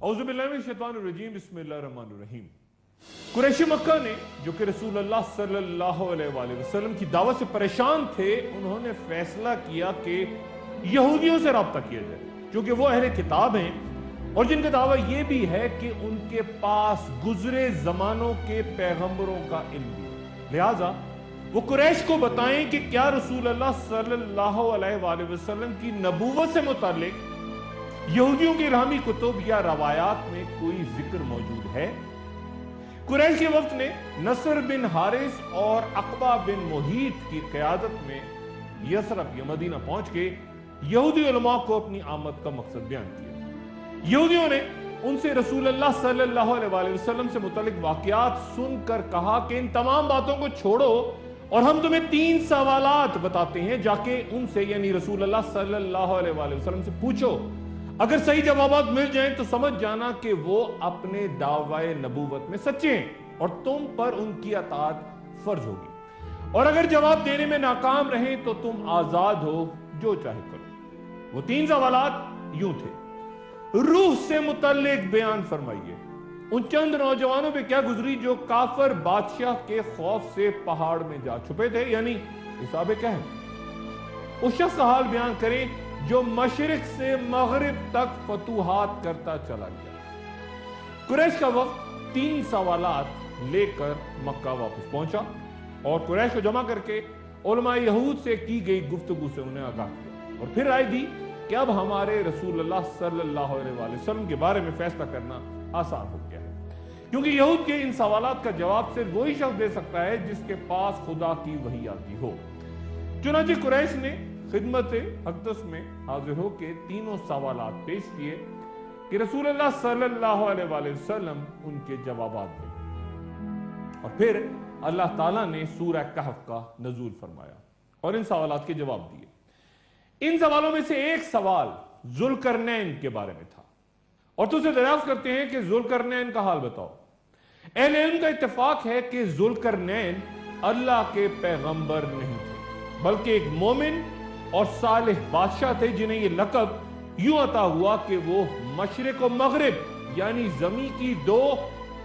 اعوذ باللہ من الشیطان الرجیم بسم اللہ الرحمن الرحیم۔ قریش مکہ نے جو کہ رسول اللہ صلی اللہ علیہ وآلہ وسلم کی دعوت سے پریشان تھے، انہوں نے فیصلہ کیا کہ یہودیوں سے رابطہ کیا جائے، چونکہ وہ اہل کتاب ہیں اور جن کا دعویٰ یہ بھی ہے کہ ان کے پاس گزرے زمانوں کے پیغمبروں کا علم بھی ہے۔ لہٰذا وہ قریش کو بتائیں کہ کیا رسول اللہ صلی اللہ علیہ وآلہ وسلم کی نبوت سے متعلق یہودیوں کے الہامی کتب یا روایات میں کوئی ذکر موجود ہے۔ قریش کے وقت نے نصر بن حارث اور عقبہ بن محیط کی قیادت میں یثرب یا مدینہ پہنچ کے یہودی علماء کو اپنی آمد کا مقصد بیان کیا۔ یہودیوں نے ان سے رسول اللہ صلی اللہ علیہ وآلہ وسلم سے متعلق واقعات سن کر کہا کہ ان تمام باتوں کو چھوڑو اور ہم تمہیں 3 سوالات بتاتے ہیں، جا کے ان سے یعنی رسول اللہ صلی اللہ علیہ وآلہ وسلم سے پوچھو، اگر صحیح جوابات مل جائیں تو سمجھ جانا کہ وہ اپنے دعوی نبوت میں سچے ہیں اور تم پر ان کی اطاعت فرض ہوگی، اور اگر جواب دینے میں ناکام رہیں تو تم آزاد ہو، جو چاہے کرو۔ وہ 3 سوالات یوں تھے: روح سے متعلق بیان فرمائیے، ان چند نوجوانوں پہ کیا گزری جو کافر بادشاہ کے خوف سے پہاڑ میں جا چھپے تھے، یعنی حساب کہف۔ اس شخص کا حال بیان کریں جو مشرق سے مغرب تک فتوحات کرتا چلا گیا۔ قریش کا وقت 3 سوالات لے کر مکہ واپس پہنچا اور قریش کو جمع کر کے علماء یہود سے کی گئی گفتگو سے انہیں آگاہ کیا اور پھر رائے دی کہ اب ہمارے رسول اللہ صلی اللہ علیہ وآلہ وسلم کے بارے میں فیصلہ کرنا آسان ہو گیا ہے، کیونکہ یہود کے ان سوالات کا جواب صرف وہی شخص دے سکتا ہے جس کے پاس خدا کی وحی آتی ہو۔ چنانچہ قریش نے خدمت اقدس میں حاضر ہو کے 3 سوالات پیش کیے کہ رسول اللہ صلی اللہ علیہ وآلہ وسلم ان کے جوابات دیں، اور پھر اللہ تعالیٰ نے سورہ کہف کا نزول فرمایا اور ان سوالات کے جواب دیے۔ ان سوالوں میں سے ایک سوال ذوالقرنین کے بارے میں تھا، اور تو سے دریافت کرتے ہیں کہ ذوالقرنین کا حال بتاؤ۔ اہل علم کا اتفاق ہے کہ ذوالقرنین اللہ کے پیغمبر نہیں تھے، بلکہ ایک مومن اور صالح بادشاہ تھے جنہیں یہ لقب یوں عطا ہوا کہ وہ مشرق و مغرب یعنی زمین کی 2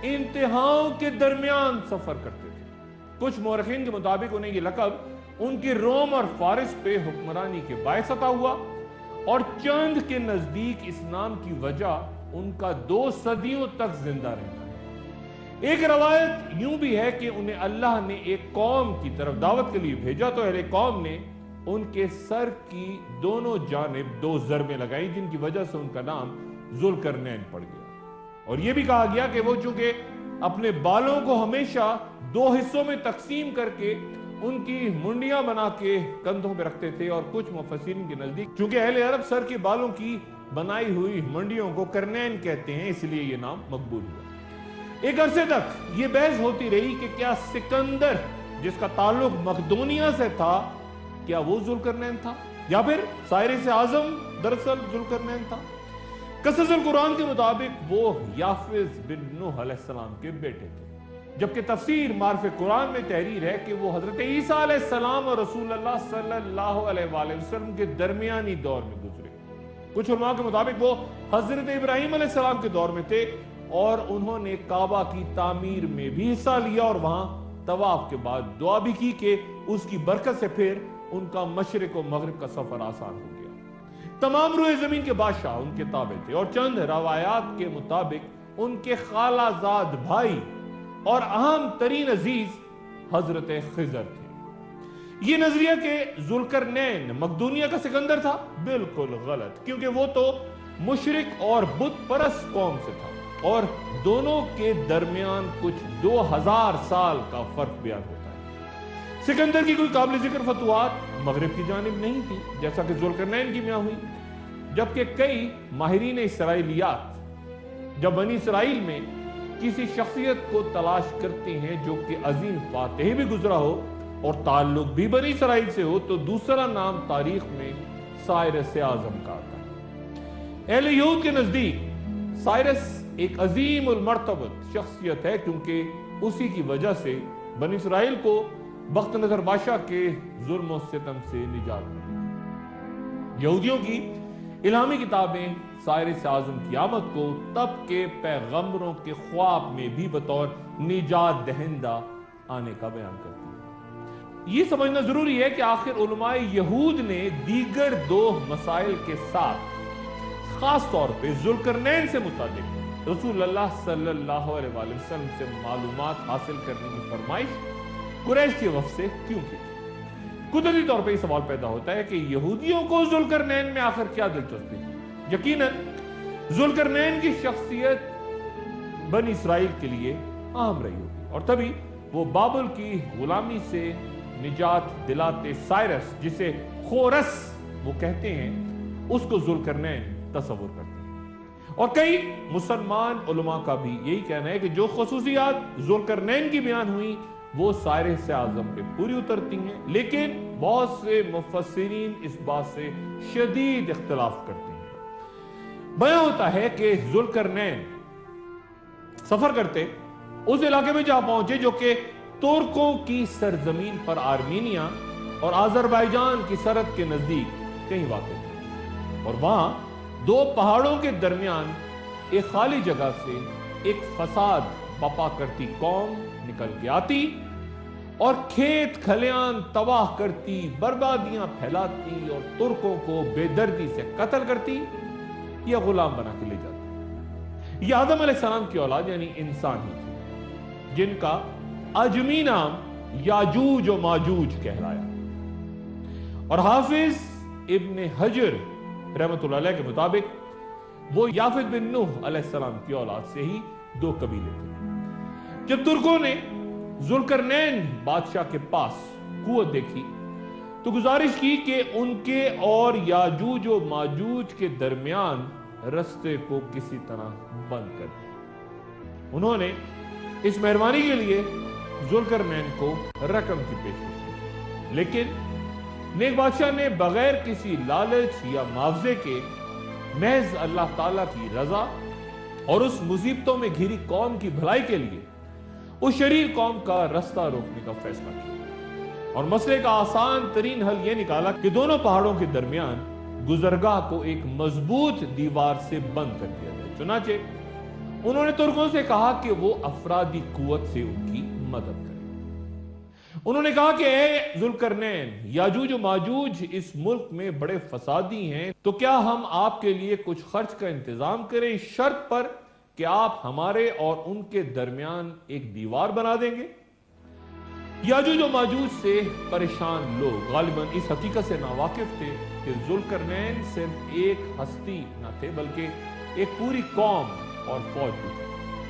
انتہاؤں کے درمیان سفر کرتے تھے۔ کچھ مورخین کے مطابق انہیں یہ لقب ان کی روم اور فارس پہ حکمرانی کے باعث عطا ہوا، اور چند کے نزدیک اسلام کی وجہ ان کا 2 صدیوں تک زندہ رہنا ہے۔ ایک روایت یوں بھی ہے کہ انہیں اللہ نے ایک قوم کی طرف دعوت کے لیے بھیجا تو اہل قوم نے ان کے سر کی دونوں جانب 2 ضربیں لگائیں، جن کی وجہ سے ان کا نام ذوالقرنین پڑ گیا۔ اور یہ بھی کہا گیا کہ وہ چونکہ اپنے بالوں کو ہمیشہ 2 حصوں میں تقسیم کر کے ان کی منڈیاں بنا کے کندھوں پہ رکھتے تھے، اور کچھ مفسرین کے نزدیک چونکہ اہل عرب سر کے بالوں کی بنائی ہوئی منڈیوں کو قرنین کہتے ہیں، اس لیے یہ نام مقبول ہوا۔ ایک عرصے تک یہ بحث ہوتی رہی کہ کیا سکندر جس کا تعلق مقدونیہ سے تھا کیا وہ ذوالقرنین تھا، یا پھر سائرس اعظم دراصل ذوالقرنین تھا۔ قصص القرآن کے مطابق وہ یافز بن نوح علیہ السلام کے بیٹے تھے، جبکہ تفسیر معرف قرآن میں تحریر ہے کہ وہ حضرت عیسیٰ علیہ السلام اور رسول اللہ صلی اللہ علیہ وآلہ وسلم کے درمیانی دور میں گزرے۔ کچھ علماء کے مطابق وہ حضرت ابراہیم علیہ السلام کے دور میں تھے، اور انہوں نے کعبہ کی تعمیر میں بھی حصہ لیا اور وہاں طواف کے بعد دعا بھی کی کہ اس کی برکت سے پھر ان کا مشرق و مغرب کا سفر آسان ہو گیا۔ تمام روئے زمین کے بادشاہ ان کے تابع تھے، اور چند روایات کے مطابق ان کے خالہ زاد بھائی اور اہم ترین عزیز حضرت خضر تھے۔ یہ نظریہ کہ ذوالقرنین مقدونیہ کا سکندر تھا بالکل غلط، کیونکہ وہ تو مشرق اور بت پرست قوم سے تھا، اور دونوں کے درمیان کچھ 2000 سال کا فرق بیان ہوتا ہے۔ سکندر کی کوئی قابل ذکر فتوحات مغرب کی جانب نہیں تھی جیسا کہ ذوالقرنین کی میاں ہوئی، جبکہ کئی ماہرین اسرائیلیات جب بنی اسرائیل میں کسی شخصیت کو تلاش کرتے ہیں جو کہ عظیم فاتح بھی گزرا ہو اور تعلق بھی بنی اسرائیل سے ہو، تو دوسرا نام تاریخ میں سائرس اعظم کا آتا ہے۔ اہل یہود کے نزدیک سائرس ایک عظیم المرتبت شخصیت ہے، کیونکہ اسی کی وجہ سے بنی اسرائیل کو بخت نظر بادشاہ کے ظلم و ستم سے نجات ملی۔ یہودیوں کی الہامی کتابیں سائرس اعظم کی آمد کو تب کے پیغمبروں کے خواب میں بھی بطور نجات دہندہ آنے کا بیان کرتی ہے۔ یہ سمجھنا ضروری ہے کہ آخر علماء یہود نے دیگر دو مسائل کے ساتھ خاص طور پہ ذوالقرنین سے متعلق رسول اللہ صلی اللہ علیہ وآلہ وسلم سے معلومات حاصل کرنے کی فرمائش قریش کے وفد سے کیوں کی؟ قدرتی طور پہ یہ سوال پیدا ہوتا ہے کہ یہودیوں کو ذوالقرنین میں آخر کیا دلچسپی؟ یقیناً ذوالقرنین کی شخصیت بنی اسرائیل کے لیے عام رہی ہوگی، اور تبھی وہ بابل کی غلامی سے نجات دلاتے سائرس، جسے خورس وہ کہتے ہیں، اس کو ذوالقرنین تصور کرتے ہیں۔ اور کئی مسلمان علماء کا بھی یہی کہنا ہے کہ جو خصوصیات ذوالقرنین کی بیان ہوئی وہ سائرس اعظم پہ پوری اترتی ہیں، لیکن بہت سے مفسرین اس بات سے شدید اختلاف کرتے ہیں۔ بیان ہوتا ہے کہ ذوالقرنین سفر کرتے اس علاقے میں جا پہنچے جو کہ ترکوں کی سرزمین پر آرمینیا اور آذربائیجان کی سرحد کے نزدیک کہیں واقع تھے، اور وہاں دو پہاڑوں کے درمیان ایک خالی جگہ سے ایک فساد بپا کرتی قوم نکل کے آتی اور کھیت کھلیان تباہ کرتی، بربادیاں پھیلاتی اور ترکوں کو بے دردی سے قتل کرتی یا غلام بنا کے لے جاتی۔ یہ آدم علیہ السلام کی اولاد یعنی انسان ہی تھی، جن کا اجمی نام یاجوج و ماجوج کہلایا، اور حافظ ابن حجر رحمۃ اللہ علیہ کے مطابق وہ یافت بن نوح علیہ السلام کی اولاد سے ہی دو قبیلے تھے۔ جب ترکوں نے ذوالقرنین بادشاہ کے پاس قوت دیکھی تو گزارش کی کہ ان کے اور یاجوج و ماجوج کے درمیان رستے کو کسی طرح بند کر دیا۔ انہوں نے اس مہربانی کے لیے ذوالقرنین کو رقم کی پیشکش کی، لیکن نیک بادشاہ نے بغیر کسی لالچ یا معاوضے کے محض اللہ تعالیٰ کی رضا اور اس مصیبتوں میں گھری قوم کی بھلائی کے لیے اس شریر قوم کا رستہ روکنے کا فیصلہ کیا، اور مسئلے کا آسان ترین حل یہ نکالا کہ دونوں پہاڑوں کے درمیان گزرگاہ کو ایک مضبوط دیوار سے بند کر دیا جائے۔ چنانچہ انہوں نے ترکوں سے کہا کہ وہ افرادی قوت سے ان کی مدد کریں۔ انہوں نے کہا کہ اے ذوالقرنین، یاجوج و ماجوج اس ملک میں بڑے فسادی ہیں، تو کیا ہم آپ کے لیے کچھ خرچ کا انتظام کریں اس شرط پر کہ آپ ہمارے اور ان کے درمیان ایک دیوار بنا دیں گے؟ یاجوج و ماجوج سے پریشان لوگ غالباً اس حقیقت سے ناواقف تھے کہ ذوالقرنین صرف ایک ہستی نہ تھے بلکہ ایک پوری قوم اور فوج بھی تھی،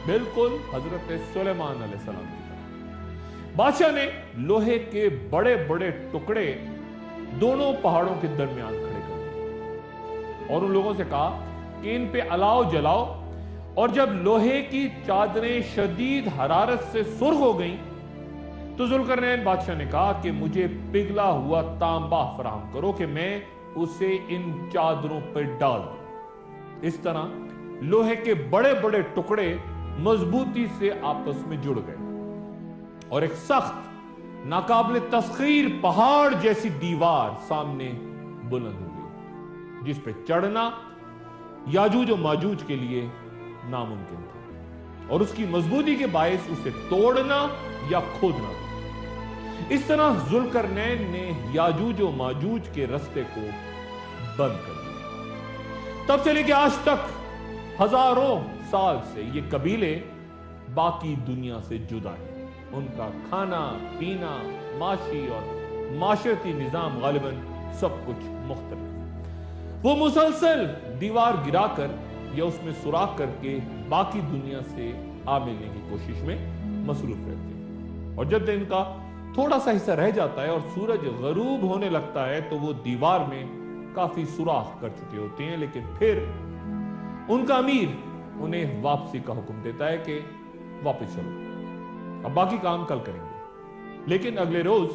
بالکل حضرت سلیمان علیہ السلام کی طرح۔ بادشاہ نے لوہے کے بڑے بڑے ٹکڑے دونوں پہاڑوں کے درمیان کھڑے کر دیے اور ان لوگوں سے کہا کہ ان پہ الاؤ جلاؤ، اور جب لوہے کی چادریں شدید حرارت سے سرخ ہو گئیں تو ذوالقرنین بادشاہ نے کہا کہ مجھے پگھلا ہوا تانبا فراہم کرو کہ میں اسے ان چادروں پر ڈال دوں۔ اس طرح لوہے کے بڑے بڑے ٹکڑے مضبوطی سے آپس میں جڑ گئے اور ایک سخت ناقابل تسخیر پہاڑ جیسی دیوار سامنے بلند ہو گئی، جس پہ چڑھنا یاجوج و ماجوج کے لیے ناممکن تھا، اور اس کی مضبوطی کے باعث اسے توڑنا یا کھودنا تھا۔ اس طرح ذوالقرنین نے یاجوج و ماجوج کے رستے کو بند کر دیا۔ تب سے لے کے آج تک ہزاروں سال سے یہ قبیلے باقی دنیا سے جدا ہیں، ان کا کھانا پینا، معاشی اور معاشرتی نظام غالباً سب کچھ مختلف۔ وہ مسلسل دیوار گرا کر یا اس میں سوراخ کر کے باقی دنیا سے آ ملنے کی کوشش میں مصروف رہتے ہیں، اور جب ان کا تھوڑا سا حصہ رہ جاتا ہے اور سورج غروب ہونے لگتا ہے تو وہ دیوار میں کافی سوراخ کر چکے ہوتے ہیں، لیکن پھر ان کا امیر انہیں واپسی کا حکم دیتا ہے کہ واپس چلو، اب باقی کام کل کریں گے۔ لیکن اگلے روز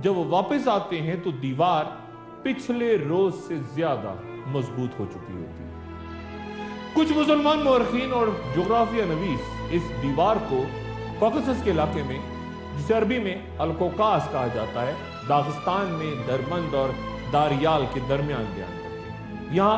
جب وہ واپس آتے ہیں تو دیوار پچھلے روز سے زیادہ مضبوط ہو چکی ہوتی ہے۔ کچھ مسلمان مورخین اور جغرافیہ نویس اس دیوار کو کوکسس کے علاقے میں، جسے عربی میں الکوکاس کہا جاتا ہے، داغستان میں دربند اور داریال کے درمیان بیان کرتے ہیں۔ یہاں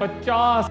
50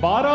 12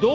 2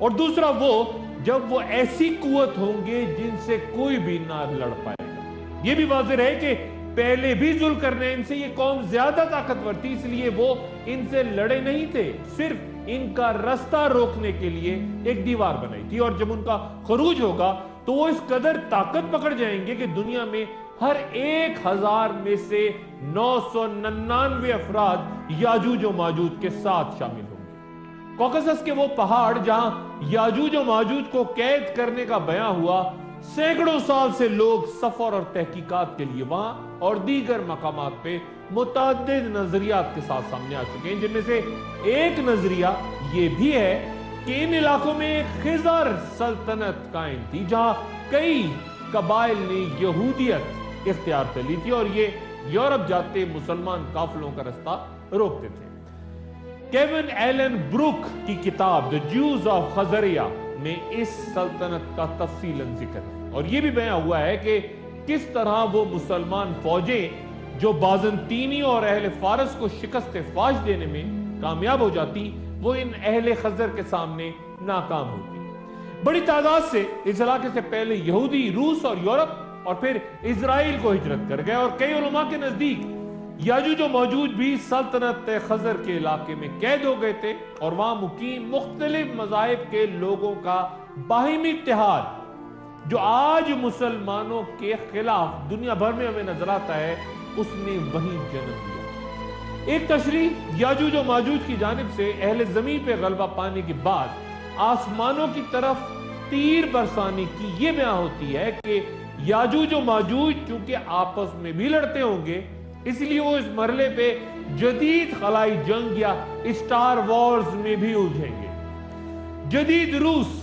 اور دوسرا وہ جب وہ ایسی قوت ہوں گے جن سے کوئی بھی نہ لڑ پائے گا۔ یہ بھی واضح ہے کہ پہلے بھی ظلم کرنے ان سے یہ قوم زیادہ طاقتور تھی، اس لیے وہ ان سے لڑے نہیں تھے، صرف ان کا رستہ روکنے کے لیے ایک دیوار بنائی تھی، اور جب ان کا خروج ہوگا تو وہ اس قدر طاقت پکڑ جائیں گے کہ دنیا میں ہر 1000 میں سے 999 افراد یاجوج و ماجوج کے ساتھ شامل ہوں گے۔ کوکسس کے وہ پہاڑ جہاں یاجوج و ماجوج کو قید کرنے کا بیان ہوا، سینکڑوں سال سے لوگ سفر اور تحقیقات کے لیے وہاں اور دیگر مقامات پہ متعدد نظریات کے ساتھ سامنے آ چکے ہیں، جن میں سے ایک نظریہ یہ بھی ہے کہ ان علاقوں میں ایک خضر سلطنت قائم تھی جہاں کئی قبائل نے یہودیت اختیار کر لی تھی اور یہ یورپ جاتے مسلمان قافلوں کا رستہ روکتے تھے۔ کیون ایلن بروک کی کتاب The Jews of خزریہ میں اس سلطنت کا تفصیلاً ذکر ہے، اور یہ بھی بیان ہوا ہے کہ کس طرح وہ مسلمان فوجیں جو بازنطینی اور اہل فارس کو شکست فاش دینے میں کامیاب ہو جاتی، وہ ان اہل خزر کے سامنے ناکام ہوتی۔ بڑی تعداد سے اس علاقے سے پہلے یہودی روس اور یورپ اور پھر اسرائیل کو ہجرت کر گئے، اور کئی علماء کے نزدیک یاجوج و ماجوج بھی سلطنت خزر کے علاقے میں قید ہو گئے تھے، اور وہاں مقیم مختلف مذاہب کے لوگوں کا باہمی اتحاد جو آج مسلمانوں کے خلاف دنیا بھر میں ہمیں نظر آتا ہے، اس نے وہیں جنم لیا۔ ایک تشریح یاجوج و ماجوج کی جانب سے اہل زمین پہ غلبہ پانے کے بعد آسمانوں کی طرف تیر برسانے کی یہ بیان ہوتی ہے کہ یاجوج و ماجوج چونکہ آپس میں بھی لڑتے ہوں گے، اس لیے وہ اس مرحلے پہ جدید خلائی جنگ یا اسٹار وارز میں بھی الجھیں گے۔ جدید روس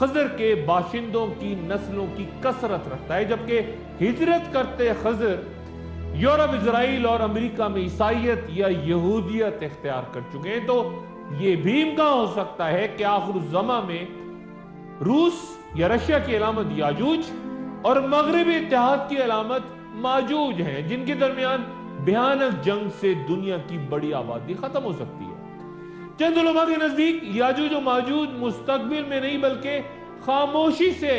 خزر کے باشندوں کی نسلوں کی کثرت رکھتا ہے، جبکہ ہجرت کرتے خزر یورپ، اسرائیل اور امریکہ میں عیسائیت یا یہودیت اختیار کر چکے ہیں، تو یہ بھی امکان ہو سکتا ہے کہ آخر الزماں میں روس یا رشیا کی علامت یاجوج اور مغربی اتحاد کی علامت ماجوج ہیں، جن کے درمیان بھیانک جنگ سے دنیا کی بڑی آبادی ختم ہو سکتی ہے۔ چند علماء کے نزدیک یاجوج و ماجوج مستقبل میں نہیں بلکہ خاموشی سے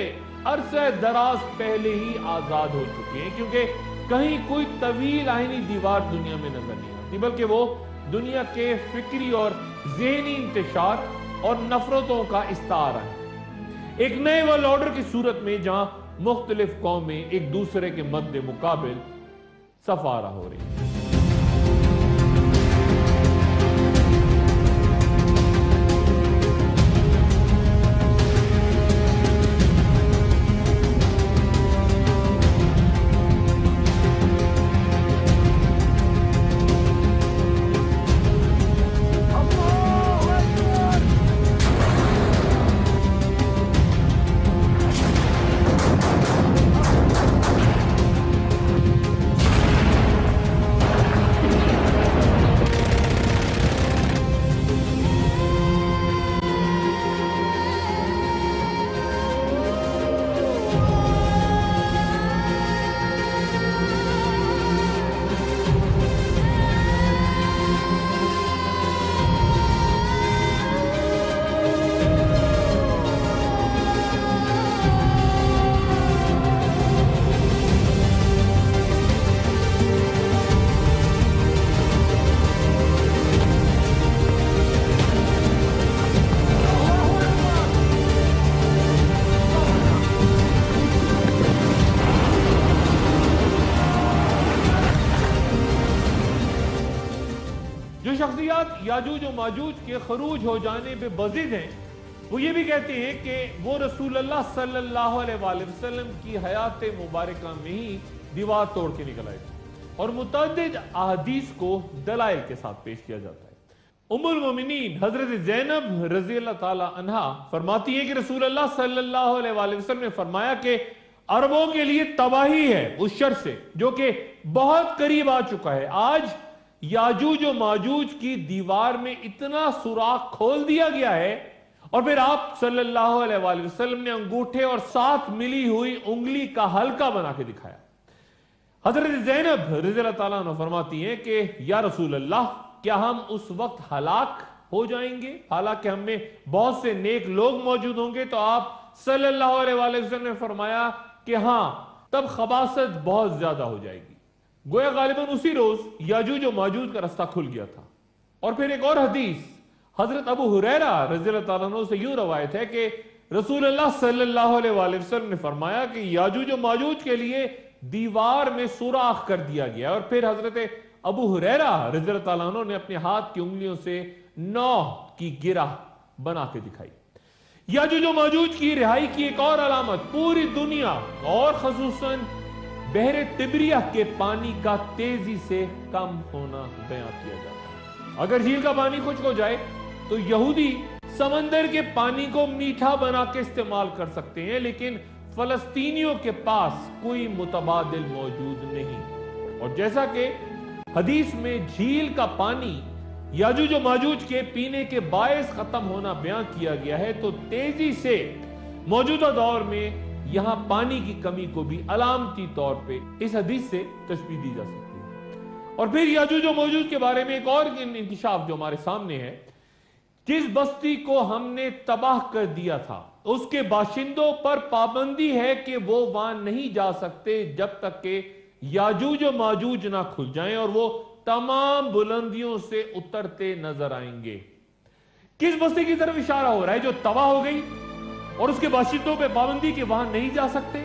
عرصہ دراز پہلے ہی آزاد ہو چکے ہیں، کیونکہ کہیں کوئی طویل آہنی دیوار دنیا میں نظر نہیں آتی، بلکہ وہ دنیا کے فکری اور ذہنی انتشار اور نفرتوں کا استعارہ ہے۔ ایک نئے ورلڈ آرڈر کی صورت میں جہاں مختلف قومیں ایک دوسرے کے مد مقابل سفارہ ہو رہی ہیں۔ شخصیات یاجوج و ماجوج کے خروج ہو جانے پہ بزد ہیں، وہ یہ بھی کہتے ہیں کہ وہ رسول اللہ صلی اللہ علیہ وآلہ وسلم کی حیات مبارکہ میں ہی دیوار توڑ کے نکل آئے تھے، اور متعدد احادیث کو دلائل کے ساتھ پیش کیا جاتا ہے۔ ام المومنین حضرت زینب رضی اللہ تعالی عنہا فرماتی ہے کہ رسول اللہ صلی اللہ علیہ وآلہ وسلم نے فرمایا کہ عربوں کے لیے تباہی ہے اس شر سے جو کہ بہت قریب آ چکا ہے۔ آج یاجوج و ماجوج کی دیوار میں اتنا سوراخ کھول دیا گیا ہے، اور پھر آپ صلی اللہ علیہ وآلہ وسلم نے انگوٹھے اور ساتھ ملی ہوئی انگلی کا حلقہ بنا کے دکھایا۔ حضرت زینب رضی اللہ تعالیٰ عنہ فرماتی ہیں کہ یا رسول اللہ، کیا ہم اس وقت ہلاک ہو جائیں گے، حالانکہ ہم میں بہت سے نیک لوگ موجود ہوں گے، تو آپ صلی اللہ علیہ وآلہ وسلم نے فرمایا کہ ہاں تب خباثت بہت زیادہ ہو جائے گی۔ گویا غالباً اسی روز یاجوج و ماجوج کا رستہ کھل گیا تھا۔ اور پھر ایک اور حدیث حضرت ابو ہریرہ رضی اللہ تعالیٰ عنہ سے یوں روایت ہے کہ رسول اللہ صلی اللہ علیہ وآلہ وسلم نے فرمایا کہ یاجوج و ماجوج کے لیے دیوار میں سوراخ کر دیا گیا، اور پھر حضرت ابو ہریرہ رضی اللہ تعالیٰ عنہ نے اپنے ہاتھ کی انگلیوں سے 9 کی گرہ بنا کے دکھائی۔ یاجوج و ماجوج کی رہائی کی ایک اور علامت پوری دنیا اور خصوصاً بحر تبریہ کے پانی کا تیزی سے کم ہونا بیان کیا جاتا ہے۔ اگر جھیل کا پانی خشک ہو جائے تو یہودی سمندر کے پانی کو میٹھا بنا کے استعمال کر سکتے ہیں، لیکن فلسطینیوں کے پاس کوئی متبادل موجود نہیں۔ اور جیسا کہ حدیث میں جھیل کا پانی یاجوج و ماجوج کے پینے کے باعث ختم ہونا بیان کیا گیا ہے، تو تیزی سے موجودہ دور میں یہاں پانی کی کمی کو بھی علامتی طور پہ اس حدیث سے تشبیہ دی جا سکتی ہے۔ اور پھر یاجوج و ماجوج کے بارے میں ایک اور انکشاف جو ہمارے سامنے ہے، جس بستی کو ہم نے تباہ کر دیا تھا اس کے باشندوں پر پابندی ہے کہ وہ وہاں نہیں جا سکتے جب تک کہ یاجوج و ماجوج نہ کھل جائیں، اور وہ تمام بلندیوں سے اترتے نظر آئیں گے۔ کس بستی کی طرف اشارہ ہو رہا ہے جو تباہ ہو گئی اور اس کے باشندوں پہ پابندی کہ وہاں نہیں جا سکتے؟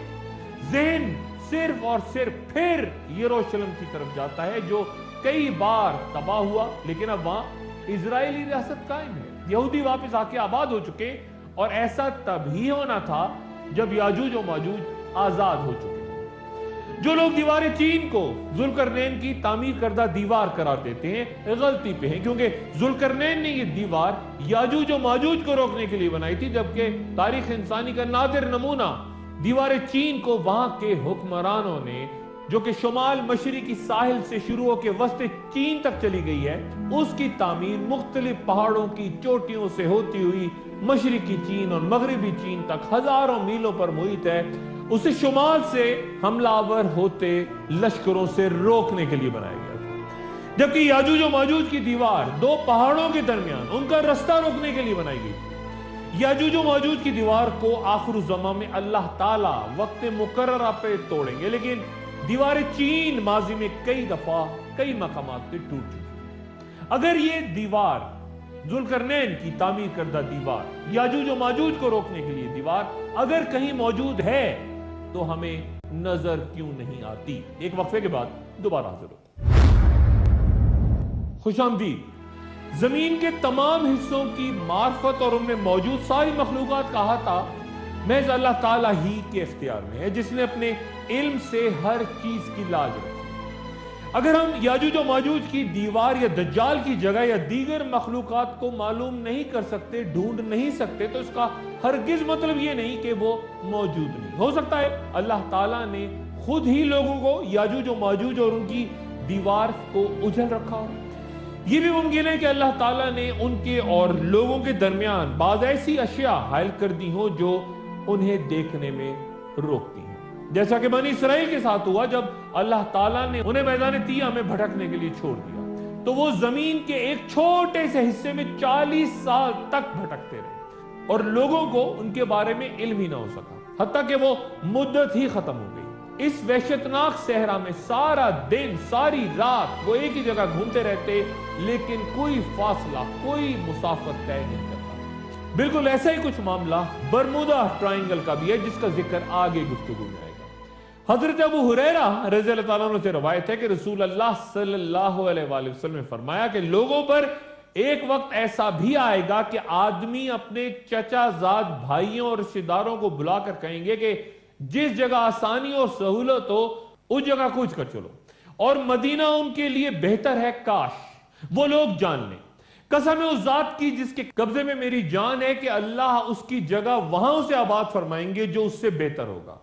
ذہن صرف اور صرف پھر یروشلم کی طرف جاتا ہے جو کئی بار تباہ ہوا، لیکن اب وہاں اسرائیلی ریاست قائم ہے، یہودی واپس آ کے آباد ہو چکے، اور ایسا تب ہی ہونا تھا جب یاجوج و ماجوج آزاد ہو چکے۔ جو لوگ دیوار چین کو ذوالقرنین کی تعمیر کردہ دیوار قرار دیتے ہیں غلطی پہ ہیں، کیونکہ ذوالقرنین نے یہ دیوار یاجوج و ماجوج کو روکنے کے لیے بنائی تھی، جبکہ تاریخ انسانی کا نادر نمونہ دیوار چین کو وہاں کے حکمرانوں نے، جو کہ شمال مشرقی ساحل سے شروع ہو کے وسط چین تک چلی گئی ہے، اس کی تعمیر مختلف پہاڑوں کی چوٹیوں سے ہوتی ہوئی مشرقی چین اور مغربی چین تک ہزاروں میلوں پر محیط ہے، اسے شمال سے حملہ آور ہوتے لشکروں سے روکنے کے لیے بنایا گیا تھا، جبکہ یاجوج و ماجوج کی دیوار 2 پہاڑوں کے درمیان ان کا رستہ روکنے کے لیے بنائی گئی تھی۔ یاجوج و ماجوج کی دیوار کو آخر الزمان میں اللہ تعالیٰ وقت مقررہ پہ توڑیں گے، لیکن دیوار چین ماضی میں کئی دفعہ کئی مقامات پہ ٹوٹ چکی ہے۔ اگر یہ دیوار ذوالقرنین کی تعمیر کردہ دیوار، یاجوج و ماجوج کو روکنے کے لیے دیوار اگر کہیں موجود ہے تو ہمیں نظر کیوں نہیں آتی؟ ایک وقفے کے بعد دوبارہ حاضر ہوتا ہے۔ خوش آمدید۔ زمین کے تمام حصوں کی معرفت اور ان میں موجود ساری مخلوقات کا احاطہ محض اللہ تعالیٰ ہی کے اختیار میں ہے، جس نے اپنے علم سے ہر چیز کی لاج رکھی۔ اگر ہم یاجوج و ماجوج کی دیوار یا دجال کی جگہ یا دیگر مخلوقات کو معلوم نہیں کر سکتے، ڈھونڈ نہیں سکتے، تو اس کا ہرگز مطلب یہ نہیں کہ وہ موجود نہیں۔ ہو سکتا ہے اللہ تعالیٰ نے خود ہی لوگوں کو یاجوج و ماجوج اور ان کی دیوار کو اجل رکھا ہو۔ یہ بھی ممکن ہے کہ اللہ تعالیٰ نے ان کے اور لوگوں کے درمیان بعض ایسی اشیاء حائل کر دی ہوں جو انہیں دیکھنے میں روکتی ہیں، جیسا کہ بنی اسرائیل کے ساتھ ہوا جب اللہ تعالیٰ نے انہیں میدان تیہ میں بھٹکنے کے لیے چھوڑ دیا تو وہ زمین کے ایک چھوٹے سے حصے میں 40 سال تک بھٹکتے رہے اور لوگوں کو ان کے بارے میں علم ہی نہ ہو سکا، حتیٰ کہ وہ مدت ہی ختم ہو گئی۔ اس وحشتناک صحرا میں سارا دن ساری رات وہ ایک ہی جگہ گھومتے رہتے، لیکن کوئی فاصلہ کوئی مسافت طے نہیں کرتا۔ بالکل ایسا ہی کچھ معاملہ برمودا ٹرائنگل کا بھی ہے، جس کا ذکر آگے گفتگو میں آئے گا۔ حضرت ابو ہریرہ رضی اللہ تعالیٰ عنہ سے روایت ہے کہ رسول اللہ صلی اللہ علیہ وآلہ وسلم نے فرمایا کہ لوگوں پر ایک وقت ایسا بھی آئے گا کہ آدمی اپنے چچا زاد بھائیوں اور رشتہ داروں کو بلا کر کہیں گے کہ جس جگہ آسانی اور سہولت ہو اس جگہ کوچ کر چلو، اور مدینہ ان کے لیے بہتر ہے، کاش وہ لوگ جان لیں۔ قسم ہے اس ذات کی جس کے قبضے میں میری جان ہے کہ اللہ اس کی جگہ وہاں اسے آباد فرمائیں گے جو اس سے بہتر ہوگا۔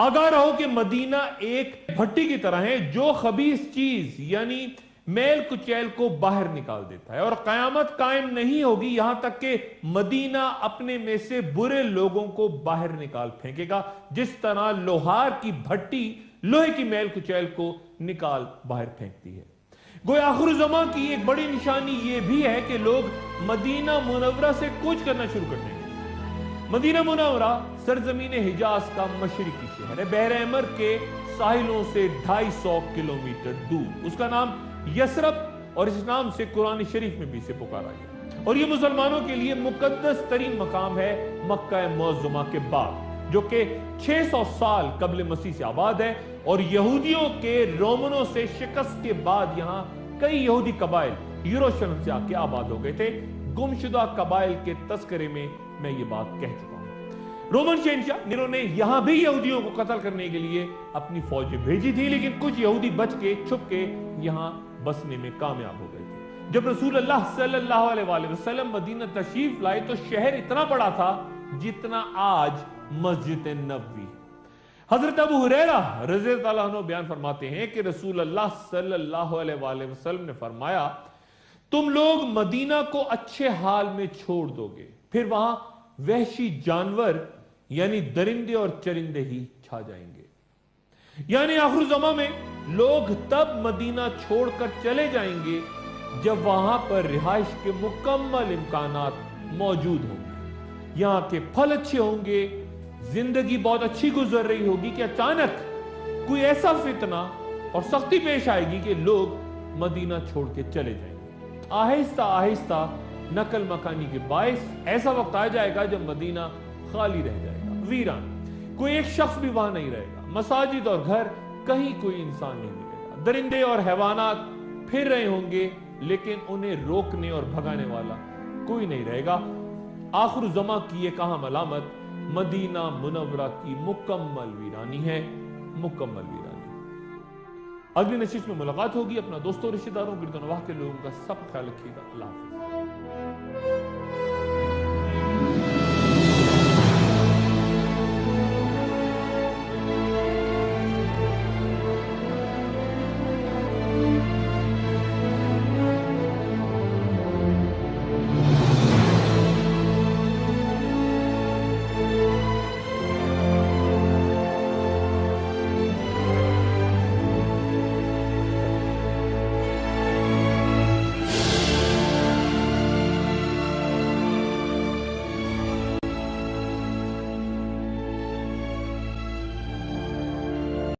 آگاہ رہو کہ مدینہ ایک بھٹی کی طرح ہے جو خبیث چیز یعنی میل کچیل کو باہر نکال دیتا ہے، اور قیامت قائم نہیں ہوگی یہاں تک کہ مدینہ اپنے میں سے برے لوگوں کو باہر نکال پھینکے گا، جس طرح لوہار کی بھٹی لوہے کی میل کچیل کو نکال باہر پھینکتی ہے۔ گویا آخر زمان کی ایک بڑی نشانی یہ بھی ہے کہ لوگ مدینہ منورہ سے کوچ کرنا شروع کر دیں گے۔ مدینہ منورہ سرزمین حجاز کا مشرقی شہر ہے، بحر احمر کے ساحلوں سے 250 کلومیٹر دور۔ اس کا نام یثرب اور اس نام سے قرآن شریف میں بھی اسے پکارا گیا، اور یہ مسلمانوں کے لیے مقدس ترین مقام ہے مکہ معظمہ کے بعد، جو کہ 600 سال قبل مسیح سے آباد ہے، اور یہودیوں کے رومنوں سے شکست کے بعد یہاں کئی یہودی قبائل یروشلم سے آ کے آباد ہو گئے تھے۔ گمشدہ قبائل کے تذکرے میں یہ بات کہہ چکا ہوں۔ رومن شہنشاہ نیرو نے یہاں بھی یہودیوں کو قتل کرنے کے لیے اپنی فوجیں بھیجی تھی، لیکن کچھ یہودی بچ کے چھپ کے یہاں بسنے میں کامیاب ہو گئے تھے۔ جب رسول اللہ صلی اللہ علیہ وسلم مدینہ تشریف لائے تو شہر اتنا بڑا تھا جتنا آج مسجد نبوی۔ حضرت ابو ہریرہ رضی اللہ عنہ بیان فرماتے ہیں کہ رسول اللہ صلی اللہ علیہ وسلم نے فرمایا، تم لوگ مدینہ کو اچھے حال میں چھوڑ دو گے، پھر وہاں وحشی جانور یعنی درندے اور چرندے ہی چھا جائیں گے۔ یعنی آخر زمان میں لوگ تب مدینہ چھوڑ کر چلے جائیں گے جب وہاں پر رہائش کے مکمل امکانات موجود ہوں گے، یہاں کے پھل اچھے ہوں گے، زندگی بہت اچھی گزر رہی ہوگی کہ اچانک کوئی ایسا فتنہ اور سختی پیش آئے گی کہ لوگ مدینہ چھوڑ کے چلے جائیں گے۔ آہستہ آہستہ نقل مکانی کے باعث ایسا وقت آ جائے گا جب مدینہ خالی رہ جائے گا، ویران، کوئی ایک شخص بھی وہاں نہیں رہے گا، مساجد اور گھر کہیں کوئی انسان نہیں ملے گا، درندے اور حیوانات پھر رہے ہوں گے لیکن انہیں روکنے اور بھگانے والا کوئی نہیں رہے گا۔ آخر زمان کی ایک اہم علامت مدینہ منورہ کی مکمل ویرانی ہے، مکمل ویرانی۔ اگلی نشست میں ملاقات ہوگی۔ اپنا دوستوں، رشتہ داروں، گرد و نواح کے لوگوں کا سب خیال رکھیے گا۔ اللہ حافظ۔